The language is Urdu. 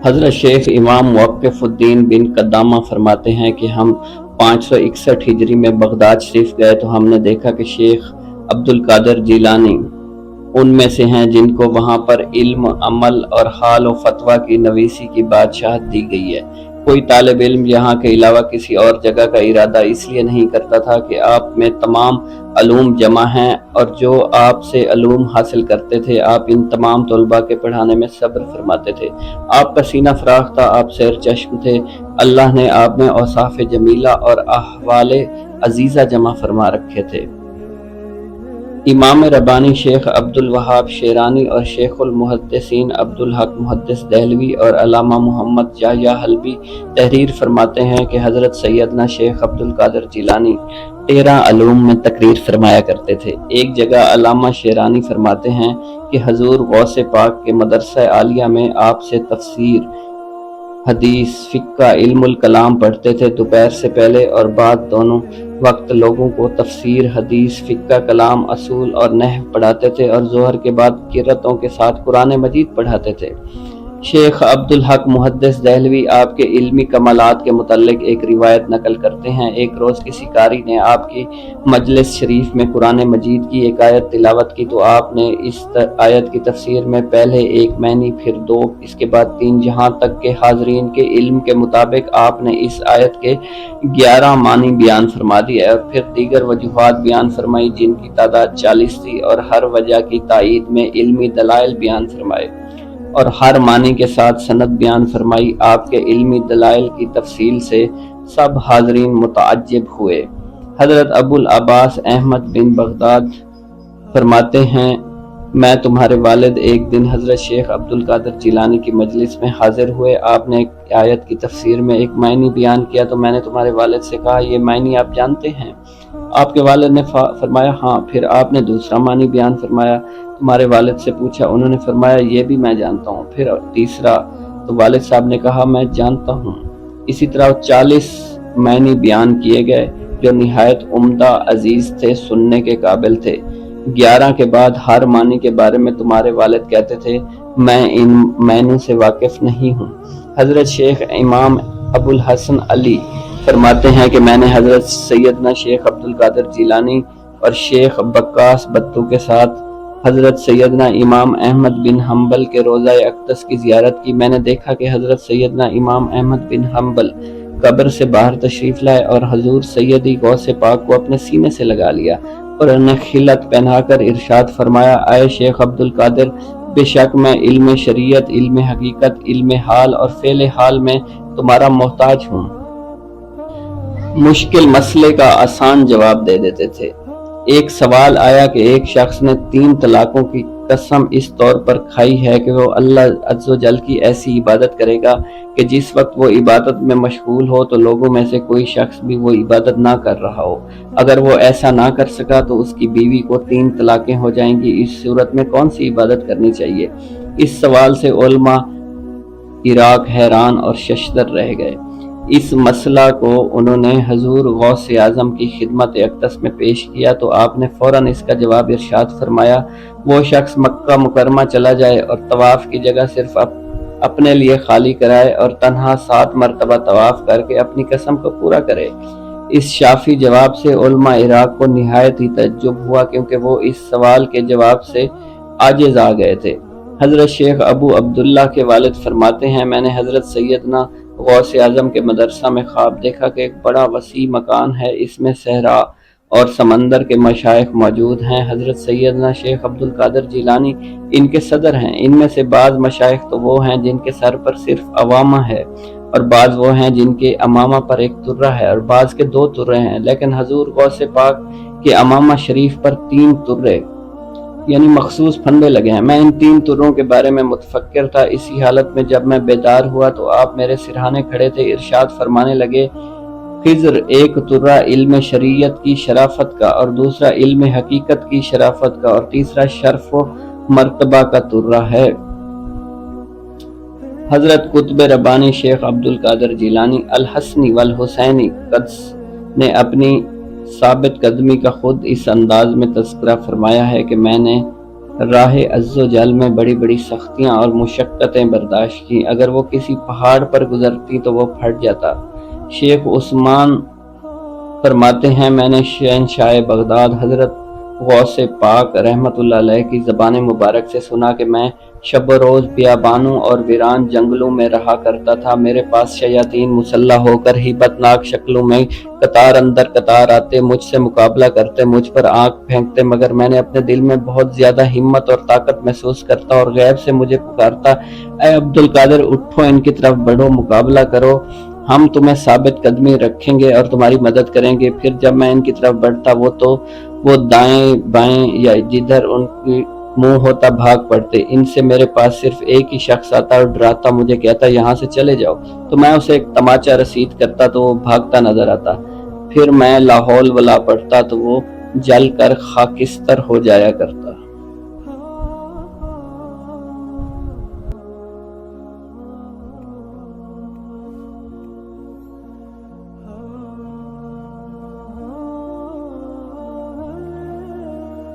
حضرت شیخ امام موقف الدین بن قدامہ فرماتے ہیں کہ ہم 561 ہجری میں بغداد شریف گئے تو ہم نے دیکھا کہ شیخ عبد القادر جیلانی ان میں سے ہیں جن کو وہاں پر علم، عمل اور حال و فتویٰ کی نویسی کی بادشاہت دی گئی ہے۔ کوئی طالب علم یہاں کے علاوہ کسی اور جگہ کا ارادہ اس لیے نہیں کرتا تھا کہ آپ میں تمام علوم جمع ہیں، اور جو آپ سے علوم حاصل کرتے تھے آپ ان تمام طلباء کے پڑھانے میں صبر فرماتے تھے۔ آپ کا سینہ فراخ تھا، آپ سیر چشم تھے، اللہ نے آپ میں اوصاف جمیلہ اور احوال عزیزہ جمع فرما رکھے تھے۔ امام ربانی شیخ عبد الوہاب شیرانی اور شیخ المحدثین عبد الحق محدث دہلوی اور علامہ محمد یحییٰ حلبی تحریر فرماتے ہیں کہ حضرت سیدنا شیخ عبد القادر جیلانی 13 علوم میں تقریر فرمایا کرتے تھے۔ ایک جگہ علامہ شیرانی فرماتے ہیں کہ حضور غوث پاک کے مدرسہ عالیہ میں آپ سے تفسیر، حدیث، فقہ، علم الکلام پڑھتے تھے۔ دوپہر سے پہلے اور بعد دونوں وقت لوگوں کو تفسیر، حدیث، فقہ، کلام، اصول اور نحو پڑھاتے تھے، اور ظہر کے بعد قرأتوں کے ساتھ قرآن مجید پڑھاتے تھے۔ شیخ عبد الحق محدث دہلوی آپ کے علمی کمالات کے متعلق ایک روایت نقل کرتے ہیں۔ ایک روز کسی قاری نے آپ کی مجلس شریف میں قرآن مجید کی ایک آیت تلاوت کی تو آپ نے اس آیت کی تفسیر میں پہلے ایک معنی، پھر 2، اس کے بعد 3، جہاں تک کہ حاضرین کے علم کے مطابق آپ نے اس آیت کے 11 معنی بیان فرما دیے اور پھر دیگر وجوہات بیان فرمائی جن کی تعداد 40 تھی، اور ہر وجہ کی تائید میں علمی دلائل بیان فرمائے اور ہر معنی کے ساتھ سند بیان فرمائی۔ آپ کے علمی دلائل کی تفصیل سے سب حاضرین متعجب ہوئے۔ حضرت ابو العباس احمد بن بغداد فرماتے ہیں، میں تمہارے والد ایک دن حضرت شیخ عبد القادر جیلانی کی مجلس میں حاضر ہوئے۔ آپ نے ایک آیت کی تفسیر میں ایک معنی بیان کیا تو میں نے تمہارے والد سے کہا، یہ معنی آپ جانتے ہیں؟ آپ کے والد نے فرمایا ہاں۔ پھر آپ نے دوسرا معنی بیان فرمایا، تمہارے والد سے پوچھا، انہوں نے فرمایا یہ بھی میں جانتا ہوں۔ پھر تیسرا، تو والد صاحب نے کہا میں جانتا ہوں۔ اسی طرح 40 معنی بیان کیے گئے جو نہایت عمدہ، عزیز تھے، سننے کے قابل تھے۔ 11 کے بعد ہر معنی کے بارے میں تمہارے والد کہتے تھے میں ان معنوں سے واقف نہیں ہوں۔ حضرت شیخ امام ابو الحسن علی فرماتے ہیں کہ میں نے حضرت سیدنا شیخ عبد القادر جیلانی اور شیخ بکاس بتو کے ساتھ حضرت سیدنا امام احمد بن حنبل کے روضہ اقدس کی زیارت کی۔ میں نے دیکھا کہ حضرت سیدنا امام احمد بن حنبل قبر سے باہر تشریف لائے اور حضور سیدی غوث پاک کو اپنے سینے سے لگا لیا اور انہیں خلعت پہنا کر ارشاد فرمایا، اے شیخ عبد القادر، بے شک میں علم شریعت، علم حقیقت، علم حال اور فعل حال میں تمہارا محتاج ہوں۔ مشکل مسئلے کا آسان جواب دے دیتے تھے۔ ایک سوال آیا کہ ایک شخص نے 3 طلاقوں کی قسم اس طور پر کھائی ہے کہ وہ اللہ عز و جل کی ایسی عبادت کرے گا کہ جس وقت وہ عبادت میں مشغول ہو تو لوگوں میں سے کوئی شخص بھی وہ عبادت نہ کر رہا ہو۔ اگر وہ ایسا نہ کر سکا تو اس کی بیوی کو 3 طلاقیں ہو جائیں گی۔ اس صورت میں کون سی عبادت کرنی چاہیے؟ اس سوال سے علماء عراق حیران اور ششدر رہ گئے۔ اس مسئلہ کو انہوں نے حضور غوث اعظم کی خدمت اقدس میں پیش کیا تو آپ نے فوراً اس کا جواب ارشاد فرمایا، وہ شخص مکہ مکرمہ چلا جائے اور طواف کی جگہ صرف اپنے لیے خالی کرائے اور تنہا 7 مرتبہ طواف کر کے اپنی قسم کو پورا کرے۔ اس شافی جواب سے علماء عراق کو نہایت ہی تعجب ہوا کیونکہ وہ اس سوال کے جواب سے عاجز آ گئے تھے۔ حضرت شیخ ابو عبداللہ کے والد فرماتے ہیں، میں نے حضرت سیدنا غوث اعظم کے مدرسہ میں خواب دیکھا کہ ایک بڑا وسیع مکان ہے، اس میں صحرا اور سمندر کے مشائخ موجود ہیں۔ حضرت سیدنا شیخ عبد القادر جیلانی ان کے صدر ہیں۔ ان میں سے بعض مشائخ تو وہ ہیں جن کے سر پر صرف عوامہ ہے، اور بعض وہ ہیں جن کے امامہ پر ایک ترہ ہے، اور بعض کے 2 ترے ہیں، لیکن حضور غوث پاک کے امامہ شریف پر 3 ترے یعنی مخصوص پھندے لگے ہیں۔ میں ان 3 تروں کے بارے میں متفکر تھا۔ اسی حالت میں جب میں بیدار ہوا تو آپ میرے سرہانے کھڑے تھے، ارشاد فرمانے لگے، خضر، ایک ترہ علم شریعت کی شرافت کا، اور دوسرا علم حقیقت کی شرافت کا، اور تیسرا شرف و مرتبہ کا ترہ ہے۔ حضرت قطب ربانی شیخ عبد القادر جیلانی الحسنی والحسینی قدس نے اپنی ثابت قدمی کا خود اس انداز میں تذکرہ فرمایا ہے کہ میں نے راہ عز و جل میں بڑی بڑی سختیاں اور مشقتیں برداشت کی، اگر وہ کسی پہاڑ پر گزرتی تو وہ پھٹ جاتا۔ شیخ عثمان فرماتے ہیں میں نے شہنشاہ بغداد حضرت غوث پاک رحمۃ اللہ علیہ کی زبان مبارک سے سنا کہ میں شب و روز بیابانوں اور ویران جنگلوں میں رہا کرتا تھا، میرے پاس شیاطین مسلح ہو کر ہیبت ناک شکلوں میں قطار اندر قطار آتے، مجھ سے مقابلہ کرتے، مجھ پر آنکھ پھینکتے، مگر میں نے اپنے دل میں بہت زیادہ ہمت اور طاقت محسوس کرتا اور غیب سے مجھے پکارتا، اے عبد القادر اٹھو، ان کی طرف بڑھو، مقابلہ کرو، ہم تمہیں ثابت قدمی رکھیں گے اور تمہاری مدد کریں گے۔ پھر جب میں ان کی طرف بڑھتا وہ دائیں بائیں یا جدھر ان کی منہ ہوتا بھاگ پڑتے، ان سے میرے پاس صرف ایک ہی شخص آتا اور ڈراتا مجھے، کہتا یہاں سے چلے جاؤ، تو میں اسے ایک تماچا رسید کرتا تو وہ بھاگتا نظر آتا، پھر میں لا حول ولا پڑھتا تو وہ جل کر خاکستر ہو جایا کرتا۔